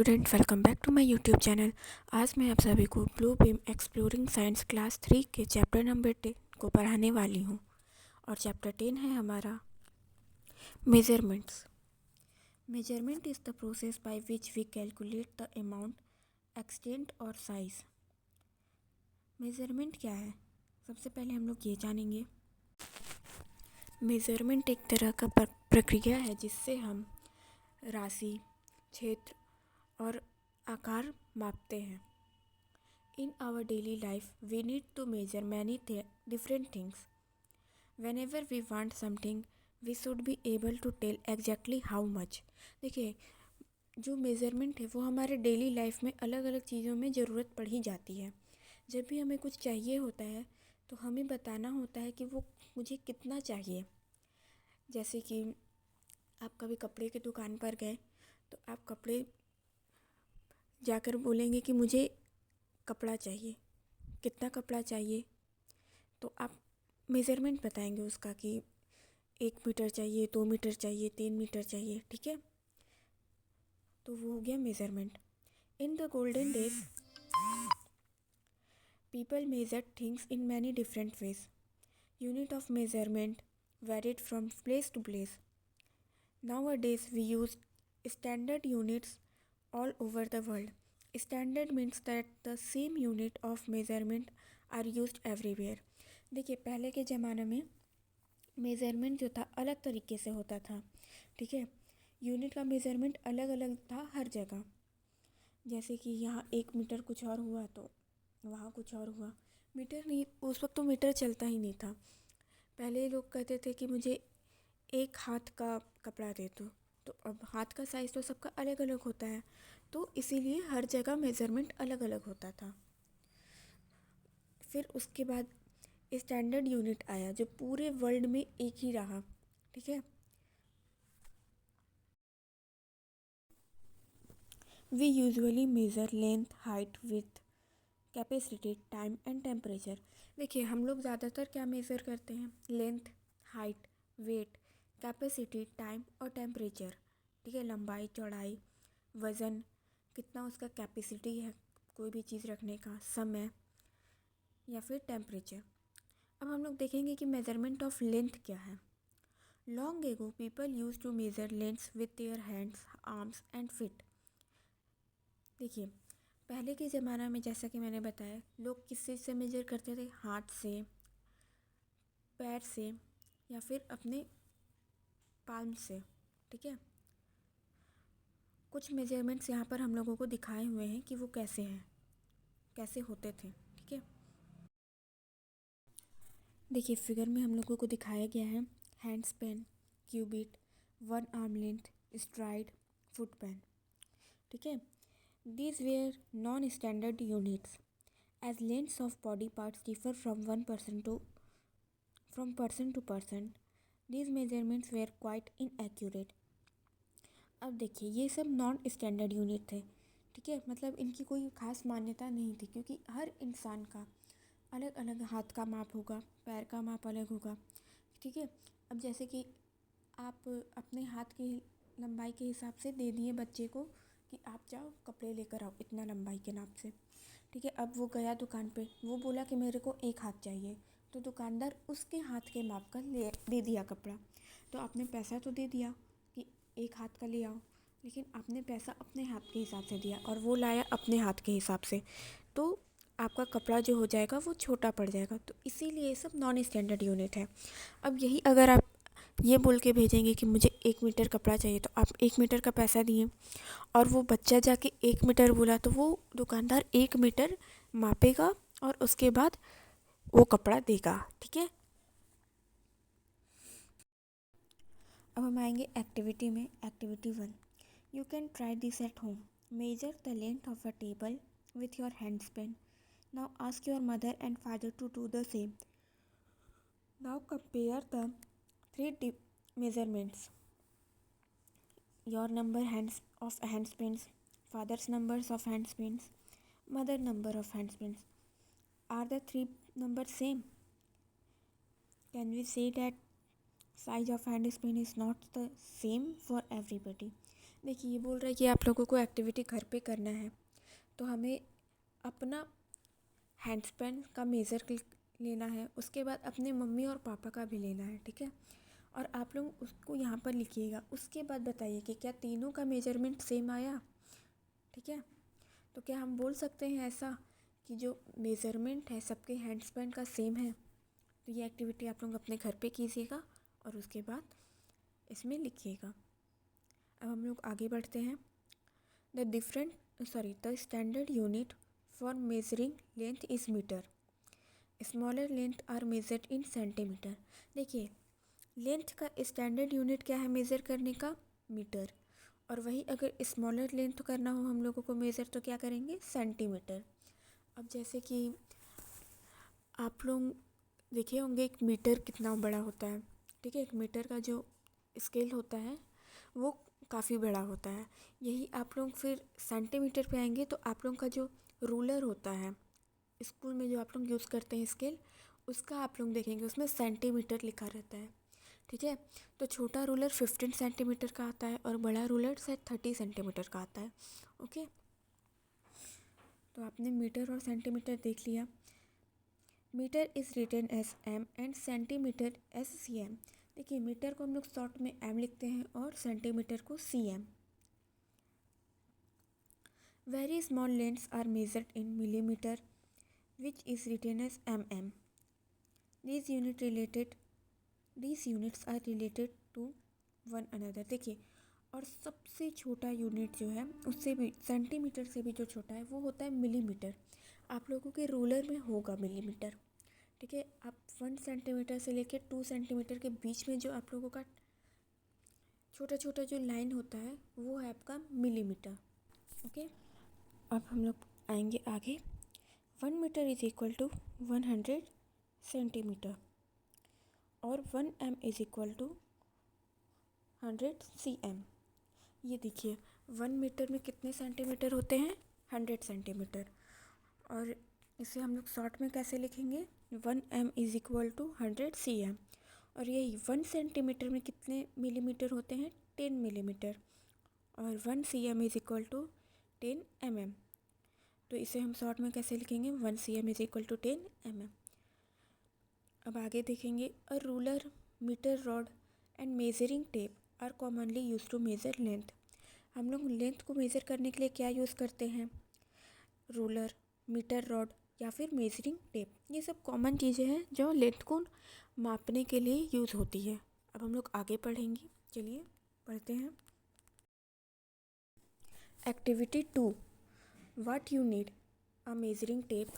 Student, welcome back to my YouTube channel. आज मैं आप सभी को Blue Beam exploring science class 3 के चैप्टर नंबर 10 को पढ़ाने वाली हूँ। और चैप्टर 10 है हमारा measurements. Measurement is the process by which we calculate the amount, extent और साइज। मेजरमेंट क्या है, सबसे पहले हम लोग ये जानेंगे। मेजरमेंट एक तरह का प्रक्रिया है जिससे हम राशि, क्षेत्र और आकार मापते हैं। In our daily life, we need to measure many different things. Whenever we want something, we should be able to tell exactly how much. देखिए, जो मेज़रमेंट है वो हमारे डेली लाइफ में अलग अलग चीज़ों में ज़रूरत पड़ ही जाती है। जब भी हमें कुछ चाहिए होता है तो हमें बताना होता है कि वो मुझे कितना चाहिए। जैसे कि आप कभी कपड़े की दुकान पर गए तो आप कपड़े जाकर बोलेंगे कि मुझे कपड़ा चाहिए, कितना कपड़ा चाहिए, तो आप मेज़रमेंट बताएंगे उसका कि 1 मीटर चाहिए, 2 मीटर चाहिए, 3 मीटर चाहिए, ठीक है। तो वो हो गया measurement. In the golden days people measure things in many different ways. Unit of measurement varied from place to place. Nowadays we use standard units all over the world. Standard means that the same unit of measurement are used everywhere. देखिए, पहले के ज़माने में measurement जो था अलग तरीके से होता था, ठीक है। यूनिट का मेज़रमेंट अलग अलग था हर जगह। जैसे कि यहाँ 1 मीटर कुछ और हुआ तो वहाँ कुछ और हुआ। मीटर नहीं, उस वक्त तो मीटर चलता ही नहीं था। पहले लोग कहते थे कि मुझे 1 हाथ का कपड़ा दे दो, तो अब हाथ का साइज़ तो सबका अलग अलग होता है, तो इसीलिए हर जगह मेज़रमेंट अलग अलग होता था। फिर उसके बाद स्टैंडर्ड यूनिट आया जो पूरे वर्ल्ड में एक ही रहा, ठीक है। We usually measure length, height, width, capacity, time and temperature. देखिए, हम लोग ज़्यादातर क्या मेज़र करते हैं? Length, height, weight, capacity, time और टेम्परेचर, ठीक है। लंबाई, चौड़ाई, वज़न, कितना उसका कैपेसिटी है कोई भी चीज़ रखने का, समय या फिर टेम्परेचर। अब हम लोग देखेंगे कि मेज़रमेंट ऑफ लेंथ क्या है। Long ago people use to measure lengths with their hands, arms and feet. देखिए, पहले के ज़माना में जैसा कि मैंने बताया, लोग किस चीज़ से मेज़र करते थे? हाथ से, पैर से या फिर अपने पाल्म से, ठीक है। कुछ मेजरमेंट्स यहाँ पर हम लोगों को दिखाए हुए हैं कि वो कैसे हैं, कैसे होते थे, ठीक है। देखिए, फिगर में हम लोगों को दिखाया गया है hand span, cubit, 1 arm length, stride, foot span, ठीक है। These were non standard units as lengths of body parts differ from person to person. These measurements were quite inaccurate. अब देखिए, ये सब नॉन स्टैंडर्ड यूनिट थे, ठीक है। मतलब इनकी कोई खास मान्यता नहीं थी, क्योंकि हर इंसान का अलग अलग हाथ का माप होगा, पैर का माप अलग होगा, ठीक है। अब जैसे कि आप अपने हाथ की लंबाई के हिसाब से दे दिए बच्चे को कि आप जाओ कपड़े लेकर आओ इतना लंबाई के नाप से, ठीक है। अब वो गया दुकान पे, वो बोला कि मेरे को 1 हाथ चाहिए, तो दुकानदार उसके हाथ के माप का दे दिया कपड़ा। तो आपने पैसा तो दे दिया कि 1 हाथ का ले आओ, लेकिन आपने पैसा अपने हाथ के हिसाब से दिया और वो लाया अपने हाथ के हिसाब से, तो आपका कपड़ा जो हो जाएगा वो छोटा पड़ जाएगा। तो इसीलिए ये सब नॉन स्टैंडर्ड यूनिट है। अब यही अगर आप ये बोल के भेजेंगे कि मुझे 1 मीटर कपड़ा चाहिए, तो आप 1 मीटर का पैसा दिए और वो बच्चा जाके 1 मीटर बोला, तो वो दुकानदार 1 मीटर मापेगा और उसके बाद वो कपड़ा देगा, ठीक है। अब हम आएंगे एक्टिविटी में। Activity 1, you can try this at home. Measure the length of a table with your hand span. Now ask your mother and father to do the same. Now compare the 3 measurements. Your number of hand spins, father's numbers of hand spins, mother number of hand spins. Are the 3 numbers same? Can we say that size of hand spin is not the same for everybody? देखिए ये बोल रहा है कि आप लोगों को activity घर पे करना है, तो हमें अपना हैंड स्पैन का मेज़र लेना है, उसके बाद अपने मम्मी और पापा का भी लेना है, ठीक है। और आप लोग उसको यहाँ पर लिखिएगा, उसके बाद बताइए कि क्या तीनों का मेजरमेंट सेम आया, ठीक है। तो क्या हम बोल सकते हैं ऐसा कि जो मेज़रमेंट है सबके हैंड स्पैन का सेम है। तो ये एक्टिविटी आप लोग अपने घर पे कीजिएगा और उसके बाद इसमें लिखिएगा। अब हम लोग आगे बढ़ते हैं। The standard unit for measuring length is metre. Smaller length are measured in centimetre. देखिए लेंथ का स्टैंडर्ड यूनिट क्या है मेज़र करने का, मीटर। और वही अगर स्मॉलर लेंथ करना हो हम लोगों को मेज़र तो क्या करेंगे, सेंटीमीटर। अब जैसे कि आप लोग देखे होंगे एक मीटर कितना बड़ा होता है, ठीक है। एक मीटर का जो स्केल होता है वो काफ़ी बड़ा होता है। यही आप लोग फिर सेंटीमीटर पे आएंगे तो आप लोग का जो रूलर होता है स्कूल में जो आप लोग यूज़ करते हैं स्केल, उसका आप लोग देखेंगे उसमें सेंटीमीटर लिखा रहता है, ठीक है। तो छोटा रूलर 15 सेंटीमीटर का आता है और बड़ा रूलर शायद 30 सेंटीमीटर का आता है, ओके। तो आपने मीटर और सेंटीमीटर देख लिया। Metre is written as M and centimetre as C M. देखिए मीटर को हम लोग शॉर्ट में एम लिखते हैं और सेंटीमीटर को C M. Very small lengths are measured in millimetre which is written as M M. These units are related to one another। देखिए और सबसे छोटा यूनिट जो है उससे भी सेंटीमीटर से भी जो छोटा है वो होता है मिलीमीटर। आप लोगों के रूलर में होगा मिलीमीटर, ठीक है। आप 1 सेंटीमीटर से लेकर 2 सेंटीमीटर के बीच में जो आप लोगों का छोटा छोटा जो लाइन होता है वो है आपका मिलीमीटर, ओके। अब हम लोग आएंगे आगे। 1 metre is equal to 100 centimetre और 1 M is equal to 100 C M. ये देखिए 1 मीटर में कितने सेंटीमीटर होते हैं, 100 सेंटीमीटर। और इसे हम लोग शॉर्ट में कैसे लिखेंगे, 1 M is equal to 100 C M. और यही 1 सेंटीमीटर में कितने मिलीमीटर होते हैं, 10 मिलीमीटर। और 1 C M is equal to 10 M M. तो इसे हम शॉर्ट में कैसे लिखेंगे, 1 C M is equal to 10 M M. अब आगे देखेंगे। A ruler, metre rod and measuring tape are commonly use to measure length. हम लोग लेंथ को मेज़र करने के लिए क्या यूज़ करते हैं, रूलर, मीटर रॉड या फिर मेजरिंग टेप। ये सब कॉमन चीज़ें हैं जो लेंथ को मापने के लिए यूज़ होती है। अब हम लोग आगे पढ़ेंगे, चलिए पढ़ते हैं। Activity 2, what you need a measuring tape.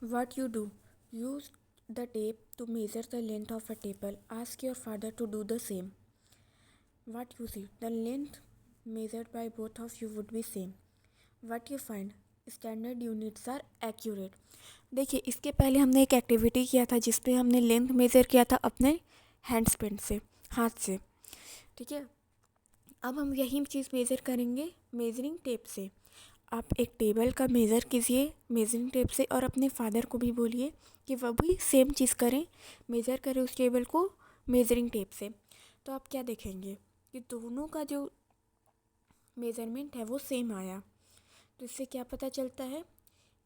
What you do, use the tape to measure the length of a table. Ask your father to do the same. What you see, the length measured by both of you would be same. What you find, standard units are accurate। देखिए इसके पहले हमने एक activity किया था जिसपे हमने length measure किया था अपने हैंड्स पेन से, हाथ से, ठीक है। अब हम यही चीज़ मेज़र करेंगे मेजरिंग टेप से। आप एक टेबल का मेज़र कीजिए मेजरिंग टेप से और अपने फादर को भी बोलिए कि वह भी सेम चीज़ करें, मेज़र करें उस टेबल को मेजरिंग टेप से। तो आप क्या देखेंगे कि दोनों का जो मेज़रमेंट है वो सेम आया। तो इससे क्या पता चलता है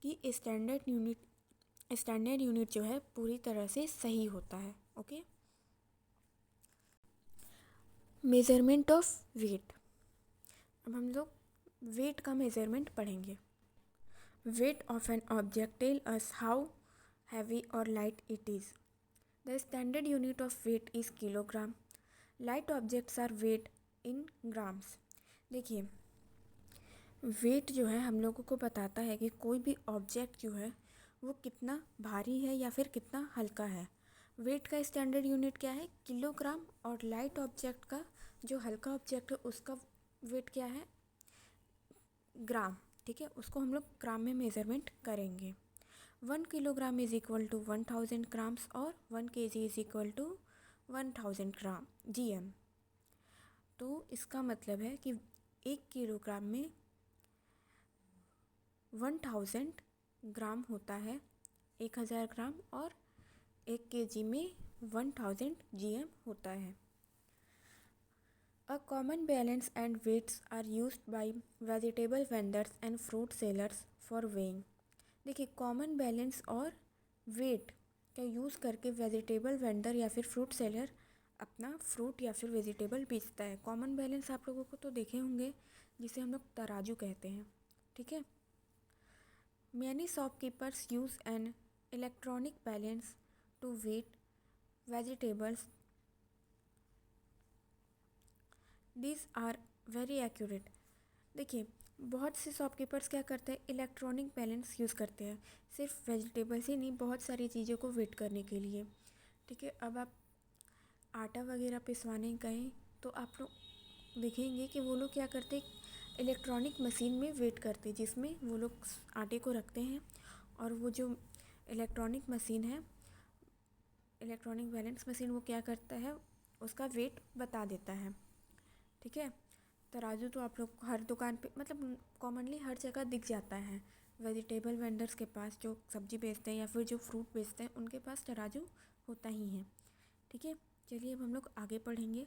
कि स्टैंडर्ड यूनिट जो है पूरी तरह से सही होता है, ओके। Measurement of weight. अब हम लोग वेट का मेज़रमेंट पढ़ेंगे। Weight of an object tell us how heavy or light it is. The standard unit of weight is kilogram. Light objects are weighed in grams। देखिए wait जो है हम लोगों को बताता है कि कोई भी ऑब्जेक्ट जो है वो कितना भारी है या फिर कितना हल्का है। वेट का स्टैंडर्ड यूनिट क्या है, किलोग्राम। और लाइट ऑब्जेक्ट का, जो हल्का ऑब्जेक्ट है उसका वेट क्या है, ग्राम, ठीक है। उसको हम लोग ग्राम में मेज़रमेंट करेंगे। 1 kilogram is equal to 1000 grams और 1 KG is equal to 1000 gram GM। तो इसका मतलब है कि 1 किलोग्राम में 1000 ग्राम होता है, 1000 ग्राम, और 1 केजी में 1000 GM होता है। A common balance and weights are used by vegetable vendors and fruit sellers for weighing. देखिए कॉमन बैलेंस और वेट का यूज़ करके वेजिटेबल वेंडर या फिर फ्रूट सेलर अपना फ्रूट या फिर वेजिटेबल बेचता है। कॉमन बैलेंस आप लोगों को तो देखे होंगे, जिसे हम लोग तराजू कहते हैं। ठीक है। Many shopkeepers use an electronic balance to weigh vegetables. These are very accurate. देखिए बहुत से शॉपकीपर्स क्या करते हैं, इलेक्ट्रॉनिक बैलेंस यूज़ करते हैं, सिर्फ वेजिटेबल्स ही नहीं, बहुत सारी चीज़ों को वेट करने के लिए। ठीक है। अब आप आटा वगैरह पिसवाने गए तो आप लोग देखेंगे कि वो लोग क्या करते हैं, इलेक्ट्रॉनिक मशीन में वेट करते हैं, जिसमें वो लोग आटे को रखते हैं और वो जो इलेक्ट्रॉनिक मशीन है, इलेक्ट्रॉनिक बैलेंस मशीन, वो क्या करता है, उसका वेट बता देता है। ठीक है। तराजू तो आप लोग हर दुकान पे मतलब कॉमनली हर जगह दिख जाता है। वेजिटेबल वेंडर्स के पास, जो सब्ज़ी बेचते हैं या फिर जो फ्रूट बेचते हैं, उनके पास तराजू होता ही है। ठीक है। चलिए अब हम लोग आगे पढ़ेंगे।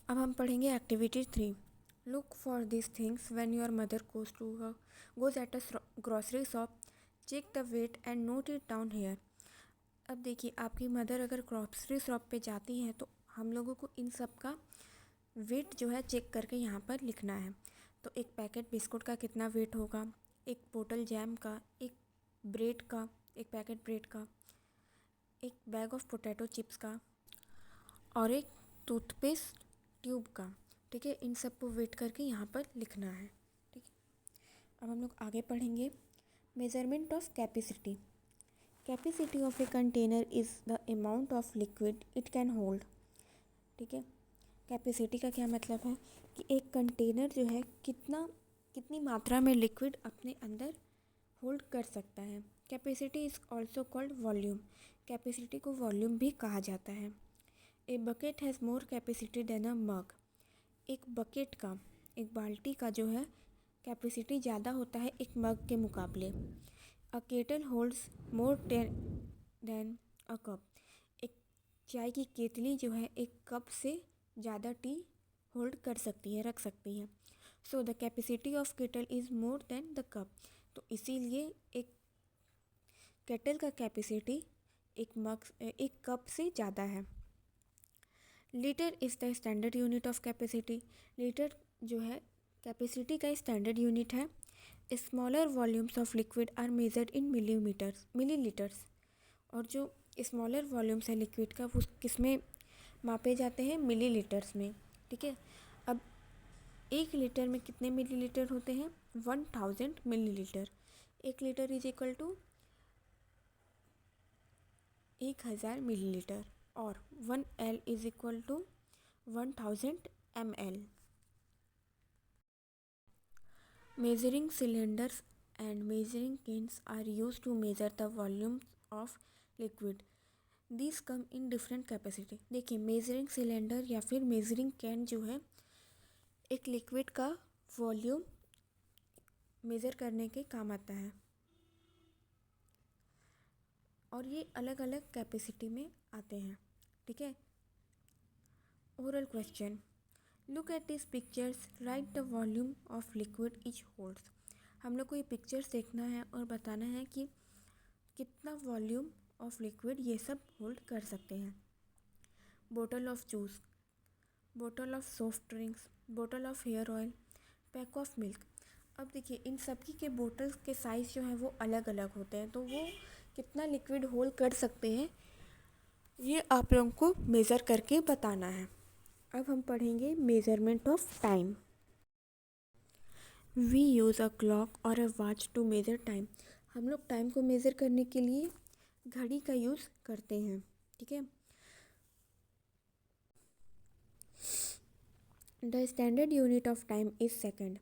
अब हम पढ़ेंगे activity 3। Look for this things when your mother goes at a grocery shop, check the weight and note it down here. अब देखिए आपकी मदर अगर ग्रॉसरी शॉप पे जाती हैं तो हम लोगों को इन सब का वेट जो है चेक करके यहाँ पर लिखना है। तो एक पैकेट बिस्कुट का कितना वेट होगा, एक बोतल जैम का, एक ब्रेड का, एक पैकेट ब्रेड का, एक बैग ऑफ पोटैटो चिप्स का और एक टूथपेस्ट ट्यूब का। ठीक है। इन सब को वेट करके यहाँ पर लिखना है। ठीक है। अब हम लोग आगे पढ़ेंगे। Measurement of capacity. Capacity of a container is the amount of liquid it can hold. ठीक है। कैपेसिटी का क्या मतलब है कि एक कंटेनर जो है कितनी मात्रा में लिक्विड अपने अंदर होल्ड कर सकता है। Capacity is also called volume. Capacity को वॉल्यूम भी कहा जाता है। A bucket has more capacity than a mug. एक बकेट का, एक बाल्टी का जो है कैपेसिटी ज़्यादा होता है एक मग के मुकाबले। A kettle holds more than a cup. एक चाय की केतली जो है एक कप से ज़्यादा टी होल्ड कर सकती है, रख सकती है। So the capacity of kettle is more than the cup. तो इसीलिए एक केटल का कैपेसिटी एक कप से ज़्यादा है। Litre is the standard unit of capacity. Litre जो है कैपेसिटी का स्टैंडर्ड यूनिट है। Smaller volumes of liquid are measured in millilitres. और जो स्मॉलर वॉल्यूम्स है लिक्विड का वो किस में मापे जाते हैं, मिलीलीटर्स में। ठीक है। अब 1 लीटर में कितने मिलीलीटर होते हैं, 1000 millilitre. 1 litre is equal to 1000 millilitre और 1L is equal to 1000 ml। Measuring cylinders and measuring cans are use to measure the volume of liquid. This come in different capacity. देखिए measuring cylinder या फिर measuring can जो है एक liquid का volume measure करने के काम आता है और ये अलग अलग कैपेसिटी में आते हैं। ठीक है। Oral question. Look at this pictures, right the volume of liquid etch holds. हम लोग को ये पिक्चर्स देखना है और बताना है कि कितना वॉल्यूम ऑफ लिक्विड ये सब होल्ड कर सकते हैं। बोतल ऑफ जूस, बोतल ऑफ सॉफ्ट ड्रिंक्स, बोतल of hair oil, pack of milk. अब देखिए इन सबकी के बोतल्स के साइज़ जो है वो अलग अलग होते हैं, तो वो कितना लिक्विड होल्ड कर सकते हैं ये आप लोगों को मेज़र करके बताना है। अब हम पढ़ेंगे measurement of time. We use a clock और a watch to measure time. हम लोग टाइम को मेज़र करने के लिए घड़ी का यूज़ करते हैं। ठीक है। The standard unit of time is second.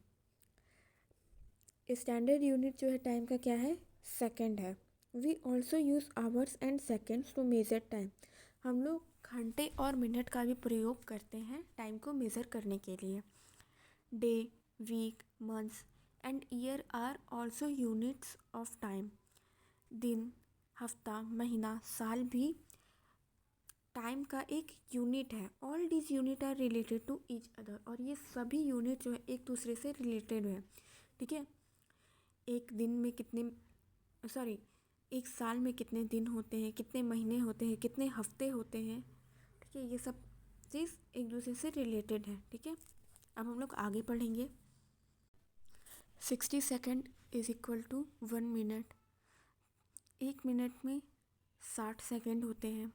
Standard unit जो है टाइम का क्या है, सेकेंड है। We also use hours and seconds to measure time. हम लोग घंटे और मिनट का भी प्रयोग करते हैं टाइम को मेज़र करने के लिए। Day, week, months and year are also units of time. दिन, हफ्ता, महीना, साल भी टाइम का एक यूनिट है। All these unit are related to each other, और ये सभी यूनिट जो है एक दूसरे से रिलेटेड है। ठीक है, एक दिन में कितने सॉरी एक साल में कितने दिन होते हैं, कितने महीने होते हैं, कितने हफ्ते होते हैं। ठीक है, ये सब चीज़ एक दूसरे से रिलेटेड है। ठीक है, अब हम लोग आगे पढ़ेंगे। 60 second is equal to 1 minute. 1 minute में 60 सेकेंड होते हैं।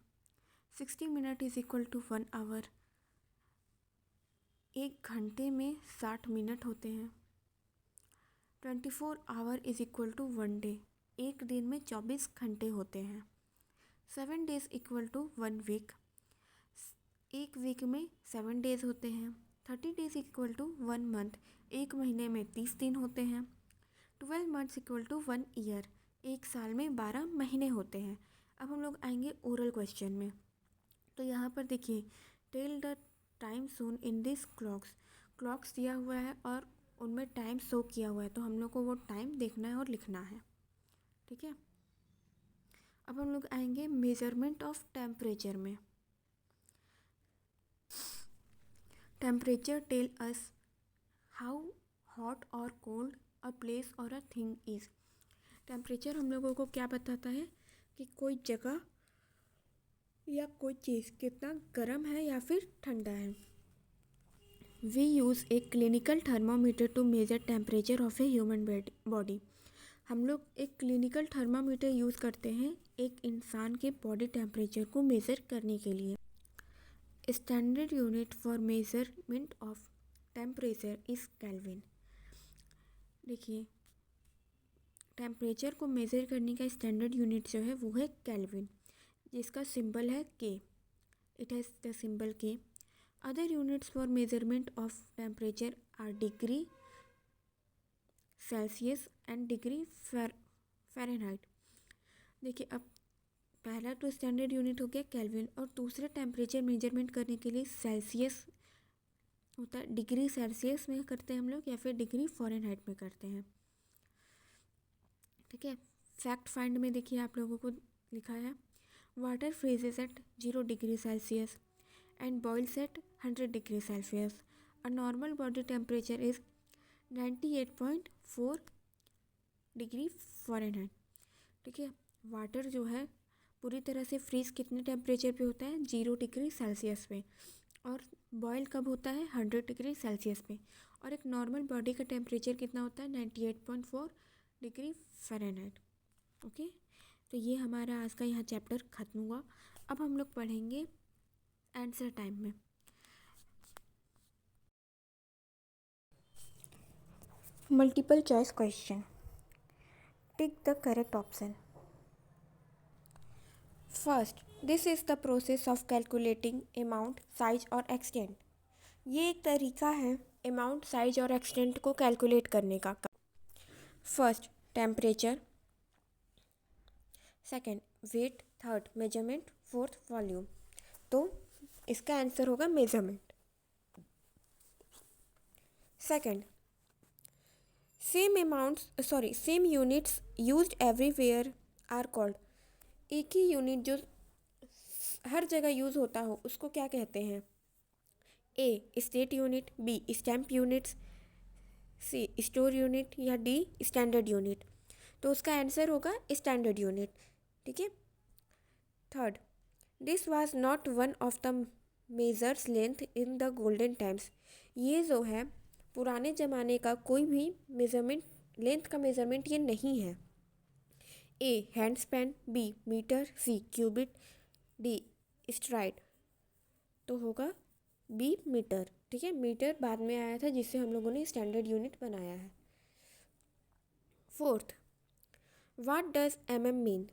60 minute is equal to 1 hour. 1 घंटे में 60 मिनट होते हैं। 24 hour is equal to 1 day. एक दिन में 24 घंटे होते हैं। 7 डेज इक्वल टू 1 वीक। एक वीक में 7 डेज होते हैं। 30 डेज इक्वल टू 1 मंथ। एक महीने में 30 दिन होते हैं। 12 मंथ्स इक्वल टू 1 ईयर। एक साल में 12 महीने होते हैं। अब हम लोग आएंगे ओरल क्वेश्चन में। तो यहाँ पर देखिए, tell the time shown in this clocks दिया हुआ है और उनमें टाइम शो किया हुआ है, तो हम लोग को वो टाइम देखना है और लिखना है। ठीक है, अब हम लोग आएंगे मेजरमेंट ऑफ टेम्परेचर में। Temperature tell us how hot और कोल्ड अ प्लेस और अ थिंग इज़। टेम्परेचर हम लोगों को क्या बताता है कि कोई जगह या कोई चीज़ कितना गर्म है या फिर ठंडा है। We use a clinical thermometer to measure temperature of a human body. हम लोग एक क्लिनिकल थर्मामीटर यूज़ करते हैं एक इंसान के बॉडी टेम्परेचर को मेज़र करने के लिए। Standard unit for measurement of temperature is kelvin. देखिए, टेम्परेचर को मेज़र करने का स्टैंडर्ड यूनिट जो है वो है केल्विन, जिसका सिंबल है K. It has the symbol K. Other units for measurement of temperature are degree Celsius and degree Fahrenheit. देखिए, अब पहला तो स्टैंडर्ड यूनिट हो गया केल्विन, और दूसरे टेम्परेचर मेजरमेंट करने के लिए सेल्सियस होता है। डिग्री सेल्सियस में करते हैं हम लोग या फिर डिग्री फ़ारेनहाइट में करते हैं। ठीक है, फैक्ट फाइंड में देखिए आप लोगों को लिखा है, water freezes at 0 degree Celsius and boils at 100 degree Celsius. A normal body temperature is 98.4 degree Fahrenheit. ठीक है, वाटर जो है पूरी तरह से फ्रीज़ कितने टेम्परेचर पे होता है, 0 डिग्री सेल्सियस पे, और बॉयल कब होता है, 100 डिग्री सेल्सियस पे। और एक नॉर्मल बॉडी का टेम्परेचर कितना होता है, 98.4 डिग्री फ़ारेनहाइट। ओके, तो ये हमारा आज का यहाँ चैप्टर ख़त्म हुआ। अब हम लोग पढ़ेंगे आंसर टाइम में। Multiple choice question. Tick the correct option. First, this is the process of calculating amount, size और एक्सटेंट। ये एक तरीका है अमाउंट, साइज और एक्सटेंट को कैलकुलेट करने का। First, temperature. Second, weight. Third, measurement. Fourth, volume. तो इसका आंसर होगा measurement. Second, same units used everywhere are called. एक ही यूनिट जो हर जगह यूज़ होता हो उसको क्या कहते हैं। A state unit, B stamp units, C store unit, या डी स्टैंडर्ड यूनिट। तो उसका आंसर होगा स्टैंडर्ड यूनिट। ठीक है। Third, this was not one of the measures length in the golden times. ये जो है पुराने ज़माने का कोई भी मेज़रमेंट, लेंथ का मेज़रमेंट ये नहीं है। ए हैंड स्पैन, बी मीटर, सी क्यूबिट, डी स्ट्राइड। तो होगा बी मीटर। ठीक है, मीटर बाद में आया था जिससे हम लोगों ने स्टैंडर्ड यूनिट बनाया है। Fourth, what does MM mean.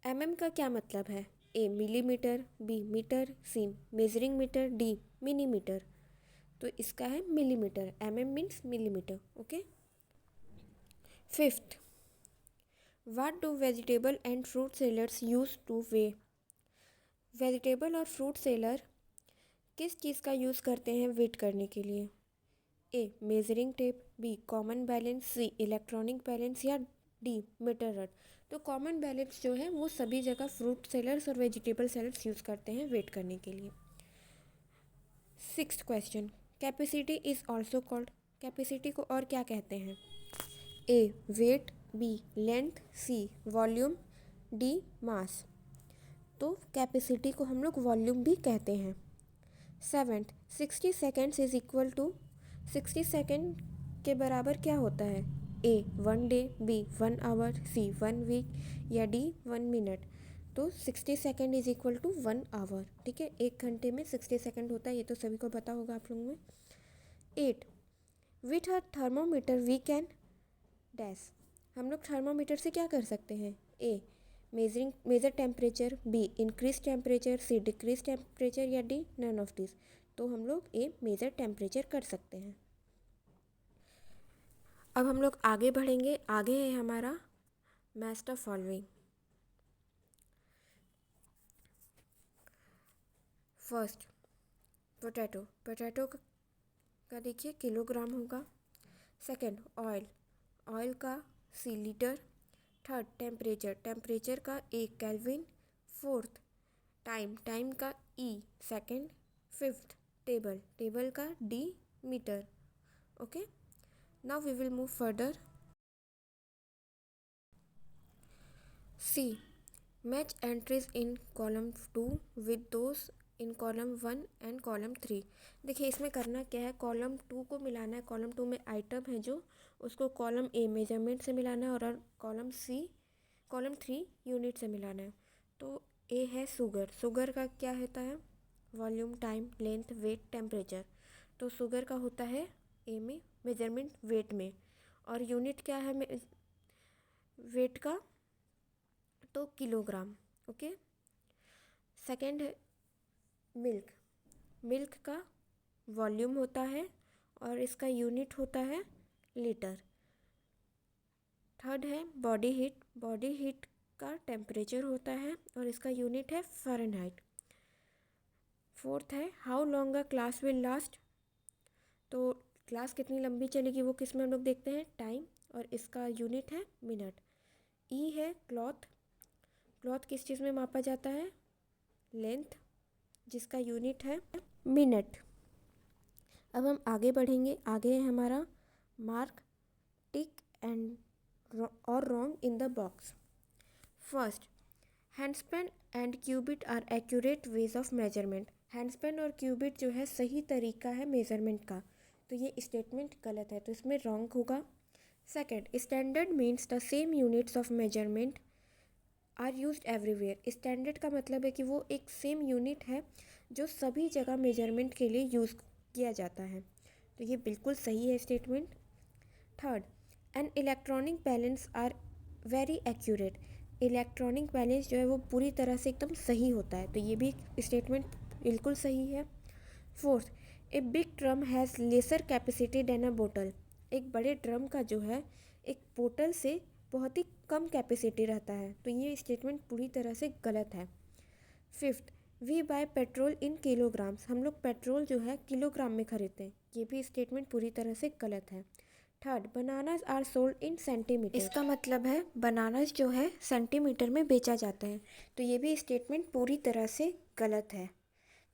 MM का क्या मतलब है। ए मिलीमीटर, बी मीटर, सी मेजरिंग मीटर, डी मिलीमीटर। तो इसका है millimetre. MM means millimetre. Okay. Fifth, what do vegetable and fruit sellers use two way. Vegetable और फ्रूट सेलर किस चीज़ का यूज़ करते हैं वेट करने के लिए। A measuring tape, B common balance, C electronic balance, या डी मीटर रड। तो कॉमन बैलेंस जो है वो सभी जगह फ्रूट सेलर्स और वेजिटेबल सेलर्स यूज़ करते हैं वेट करने के लिए। 6th question, capacity is also called, capacity को और क्या कहते हैं? A weight, B length, C volume, D mass. तो कैपेसिटी को हम लोग वॉल्यूम भी कहते हैं। 7th, 60 seconds is equal to, 60 second के बराबर क्या होता है? A 1 day, B 1 hour, C 1 week या डी 1 मिनट। तो 60 second is equal to 1 hour. ठीक है, 1 घंटे में 60 सेकेंड होता है, ये तो सभी को पता होगा आप लोगों में। 8, with a thermometer we can dash. हम लोग थर्मोमीटर से क्या कर सकते हैं? A measure temperature, B increase temperature, C decrease temperature या डी नन ऑफ दिस। तो हम लोग ए मेजर टेम्परेचर कर सकते हैं। अब हम लोग आगे बढ़ेंगे। आगे है हमारा match the following. First potato, potato का देखिए किलोग्राम होगा। सेकंड ऑयल, ऑयल का C litre. Third temperature, temperature का A kelvin. Fourth time, time का E second. Fifth table, table का D metre. Okay, now we will move further. C match entries in column 2 with those in column 1 and column 3। देखिए इसमें करना क्या है, column 2 को मिलाना है। कॉलम 2 में आइटम है जो, उसको कॉलम ए मेजरमेंट से मिलाना है और कॉलम 3 यूनिट से मिलाना है। तो ए है शुगर, शुगर का क्या होता है? Volume, time, length, weight, temperature. तो शुगर का होता है ए में मेजरमेंट वेट में, और यूनिट क्या है वेट का? तो किलोग्राम। ओके। सेकंड है मिल्क, मिल्क का वॉल्यूम होता है और इसका यूनिट होता है लीटर। थर्ड है बॉडी हीट, बॉडी हीट का टेम्परेचर होता है और इसका यूनिट है फ़ारेनहाइट। फोर्थ है how long a class will last. तो क्लास कितनी लंबी चलेगी वो किस में हम लोग देखते हैं? टाइम, और इसका यूनिट है मिनट। ई है क्लॉथ, क्लॉथ किस चीज़ में मापा जाता है? लेंथ, जिसका यूनिट है मिनट। अब हम आगे बढ़ेंगे। आगे है हमारा मार्क, टिक एंड और wrong in the box. First, handspan and cubit are accurate ways of measurement. Handspan और क्यूबिट जो है सही तरीका है मेजरमेंट का, तो ये स्टेटमेंट गलत है, तो इसमें रॉन्ग होगा। Second, standard means the same units of measurement are used everywhere. Standard का मतलब है कि वो एक सेम यूनिट है जो सभी जगह मेजरमेंट के लिए यूज़ किया जाता है, तो ये बिल्कुल सही है statement. Third, an electronic balance are very accurate. Electronic balance जो है वो पूरी तरह से एकदम सही होता है, तो ये भी स्टेटमेंट बिल्कुल सही है। Fourth, a big drum has lesser capacity than a बोतल। एक बड़े ड्रम का जो है एक बोतल से बहुत ही कम कैपेसिटी रहता है, तो ये स्टेटमेंट पूरी तरह से गलत है। Fifth, we buy petrol in kilograms. हम लोग पेट्रोल जो है किलोग्राम में खरीदते हैं, ये भी स्टेटमेंट पूरी तरह से गलत है। Third, bananas are sold in centimetre. इसका मतलब है बनानाज जो है सेंटीमीटर में बेचा जाता है, तो ये भी स्टेटमेंट पूरी तरह से गलत है,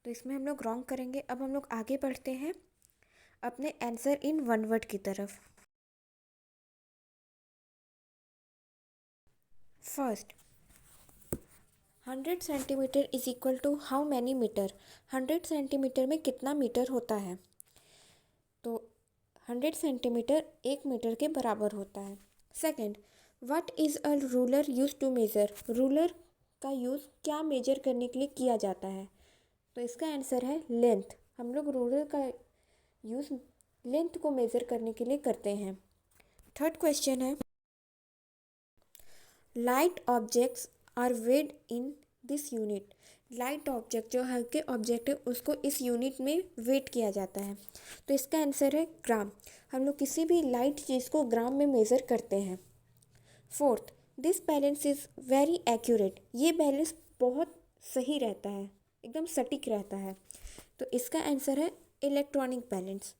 तो इसमें हम लोग रॉन्ग करेंगे। अब हम लोग आगे बढ़ते हैं अपने आंसर इन वन वर्ड की तरफ। First, 100 centimetre is equal to how many metre. 100 centimetre में कितना मीटर होता है? तो 100 सेंटीमीटर 1 मीटर के बराबर होता है। Second, what is a ruler use to measure. Ruler का यूज़ क्या मेजर करने के लिए किया जाता है? तो इसका आंसर है लेंथ। हम लोग रूलर का यूज़ लेंथ को मेज़र करने के लिए करते हैं। थर्ड क्वेश्चन है, light objects are weighed in this unit. Light object जो हल्के ऑब्जेक्ट है उसको इस यूनिट में वेट किया जाता है, तो इसका आंसर है ग्राम। हम लोग किसी भी लाइट चीज़ को ग्राम में मेज़र करते हैं। Fourth, this balance is very accurate. ये बैलेंस बहुत सही रहता है, एकदम सटीक रहता है, तो इसका आंसर है electronic balance.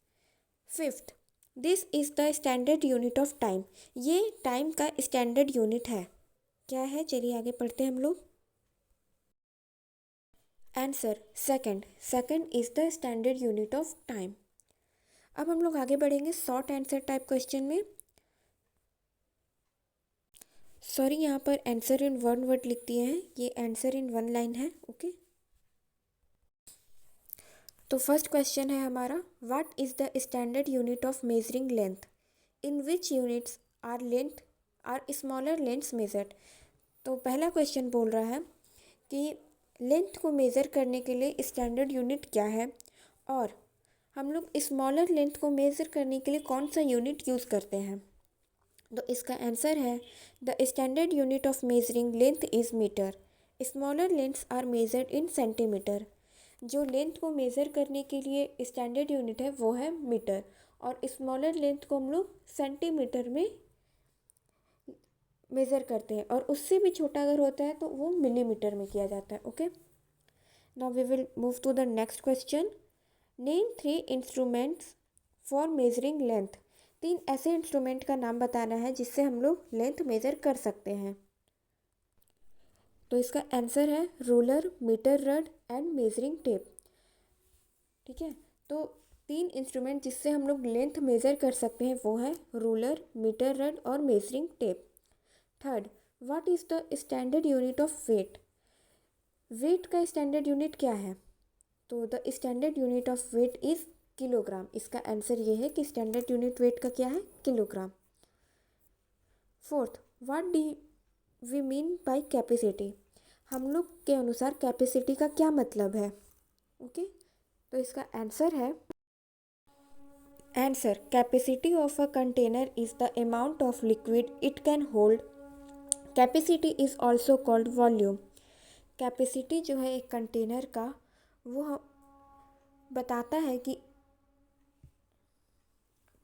Fifth, this is the standard unit of time. ये टाइम का स्टैंडर्ड यूनिट है। क्या है, चलिए आगे पढ़ते हैं हम लोग। Answer second. Second is the standard unit of time. अब हम लोग आगे बढ़ेंगे शॉर्ट आंसर टाइप क्वेश्चन में। सॉरी, यहाँ पर आंसर इन वन वर्ड लिख दिए हैं, ये आंसर इन वन लाइन है। ओके, तो फर्स्ट क्वेश्चन है हमारा, what is the standard unit of measuring length, in which units are smaller lengths measured. तो पहला क्वेश्चन बोल रहा है कि लेंथ को मेज़र करने के लिए स्टैंडर्ड यूनिट क्या है, और हम लोग स्मॉलर लेंथ को मेज़र करने के लिए कौन सा यूनिट यूज़ करते हैं। तो इसका आंसर है, the standard unit of measuring length is metre. Smaller lengths are measured in centimetre. जो लेंथ को मेज़र करने के लिए स्टैंडर्ड यूनिट है वो है मीटर, और स्मॉलर लेंथ को हम लोग सेंटीमीटर में मेज़र करते हैं, और उससे भी छोटा अगर होता है तो वो मिलीमीटर में किया जाता है। Okay, now we will move to the next question. Name 3 instruments for measuring length. 3 ऐसे इंस्ट्रूमेंट का नाम बताना है जिससे हम लोग लेंथ मेज़र कर सकते हैं। तो इसका आंसर है ruler, metre rod and measuring tape. ठीक है, तो 3 इंस्ट्रूमेंट जिससे हम लोग लेंथ मेज़र कर सकते हैं वो है रूलर, मीटर रड और measuring tape. Third, what is the standard unit of weight. Weight का स्टैंडर्ड यूनिट क्या है। तो the standard unit of weight is kilogram. इसका आंसर ये है कि स्टैंडर्ड यूनिट वेट का क्या है, kilogram. Fourth, what do we mean by capacity. हम लोग के अनुसार कैपेसिटी का क्या मतलब है। ओके, तो इसका आंसर है, answer capacity of a container is the amount of liquid it can hold. Capacity is also called volume. Capacity जो है एक कंटेनर का, वो बताता है कि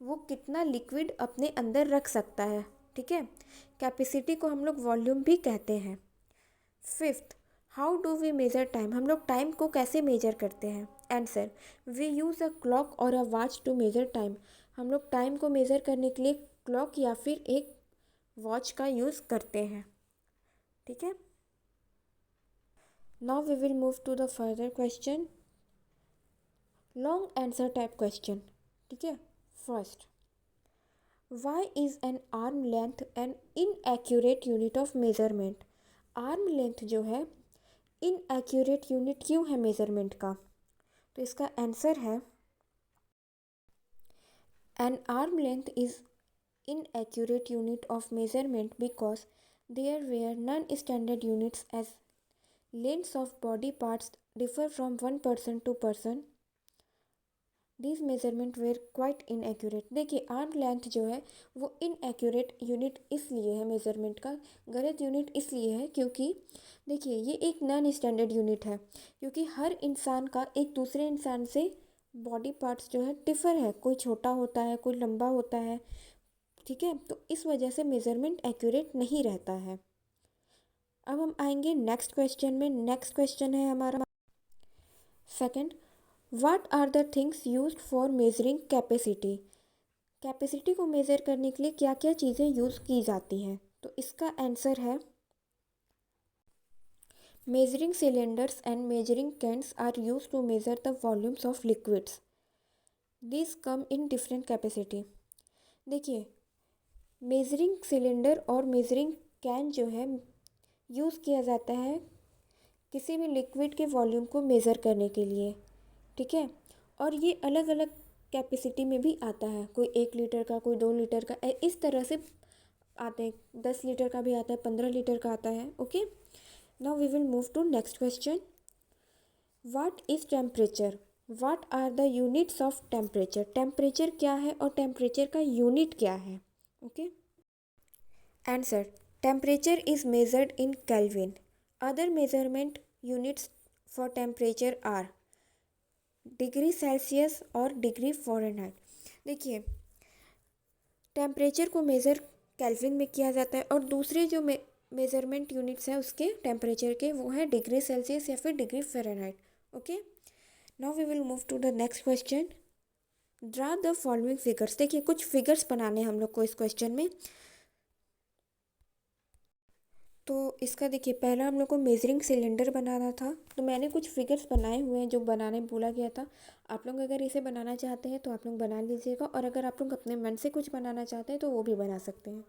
वो कितना लिक्विड अपने अंदर रख सकता है। ठीक है, कैपेसिटी को हम लोग वॉल्यूम भी कहते हैं। Fifth, how do we measure time. हम लोग टाइम को कैसे मेजर करते हैं। Answer, we use a clock और a watch to measure time. हम लोग टाइम को मेज़र करने के लिए क्लॉक या फिर एक वॉच का यूज़ करते हैं। ठीक है, now we will move to the further question, long answer type question. ठीक है, first, why is an arm length an inaccurate unit of measurement. Arm length जो है इनएक्यूरेट यूनिट क्यों है मेजरमेंट का। तो इसका आंसर है, N arm length is inaccurate unit of measurement because there were non-standard units as lengths of body parts differ from one person to person. These measurement were quite inaccurate. देखिए, arm length जो है वो inaccurate unit इसलिए है, measurement का गलत unit इसलिए है क्योंकि देखिए ये एक नॉन स्टैंडर्ड यूनिट है, क्योंकि हर इंसान का एक दूसरे इंसान से बॉडी पार्ट्स जो है डिफ़र है, कोई छोटा होता है, कोई लंबा होता है। ठीक है, तो इस वजह से मेज़रमेंट एक्यूरेट नहीं रहता है। अब हम आएंगे नेक्स्ट क्वेश्चन में। नेक्स्ट क्वेश्चन है हमारा second, what are the things used for measuring capacity. Capacity को मेज़र करने के लिए क्या क्या चीज़ें यूज़ की जाती हैं। तो इसका आंसर है, measuring cylinders and measuring cans are use to measure the volumes of liquids. This come in different capacity. देखिए, मेजरिंग सिलेंडर और मेजरिंग कैन जो है यूज़ किया जाता है किसी भी लिक्विड के वॉल्यूम को मेज़र करने के लिए। ठीक है, और ये अलग अलग कैपेसिटी में भी आता है, कोई 1 लीटर का, कोई 2 लीटर का, इस तरह से आते हैं। 10 लीटर का भी आता है, 15 लीटर का आता है। Okay, now we will move to next question, what is temperature. What are the units of temperature. Temperature क्या है और टेम्परेचर का यूनिट क्या है। Okay, answer, temperature is measured in kelvin. Other measurement units for temperature are degree Celsius और degree Fahrenheit. देखिए, temperature को measure kelvin में किया जाता है, और दूसरे जो मेज़रमेंट यूनिट्स हैं उसके टेम्परेचर के, वो है डिग्री सेल्सियस या फिर degree Fahrenheit. Okay, now we will move to the next question, draw the following figures. देखिए कुछ फिगर्स बनाने हैं हम लोग को इस क्वेश्चन में। तो इसका देखिए पहला हम लोग को मेजरिंग सिलेंडर बनाना था, तो मैंने कुछ फिगर्स बनाए हुए हैं जो बनाने बोला गया था। आप लोग अगर इसे बनाना चाहते हैं तो आप लोग बना लीजिएगा, और अगर आप लोग अपने मन से कुछ बनाना चाहते हैं तो वो भी बना सकते हैं।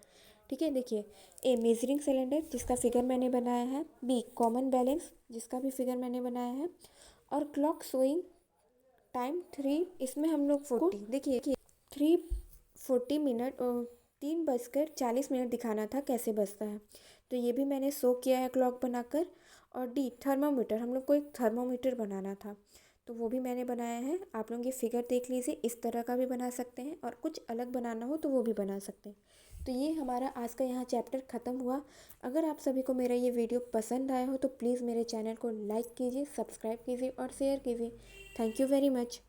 ठीक है, देखिए ए मेजरिंग सिलेंडर जिसका फिगर मैंने बनाया है, बी कॉमन बैलेंस जिसका भी फिगर मैंने बनाया है, और क्लॉक शोइंग टाइम 3, इसमें हम लोग 40, देखिए 3:40 और 3:40 दिखाना था कैसे बजता है, तो ये भी मैंने शो किया है क्लॉक बनाकर। और डी थर्मामीटर, हम लोग को एक थर्मामीटर बनाना था, तो वो भी मैंने बनाया है। आप लोग ये फिगर देख लीजिए, इस तरह का भी बना सकते हैं, और कुछ अलग बनाना हो तो वो भी बना सकते हैं। तो ये हमारा आज का यहाँ चैप्टर ख़त्म हुआ। अगर आप सभी को मेरा ये वीडियो पसंद आया हो तो प्लीज़ मेरे चैनल को लाइक कीजिए, सब्सक्राइब कीजिए और शेयर कीजिए। Thank you very much.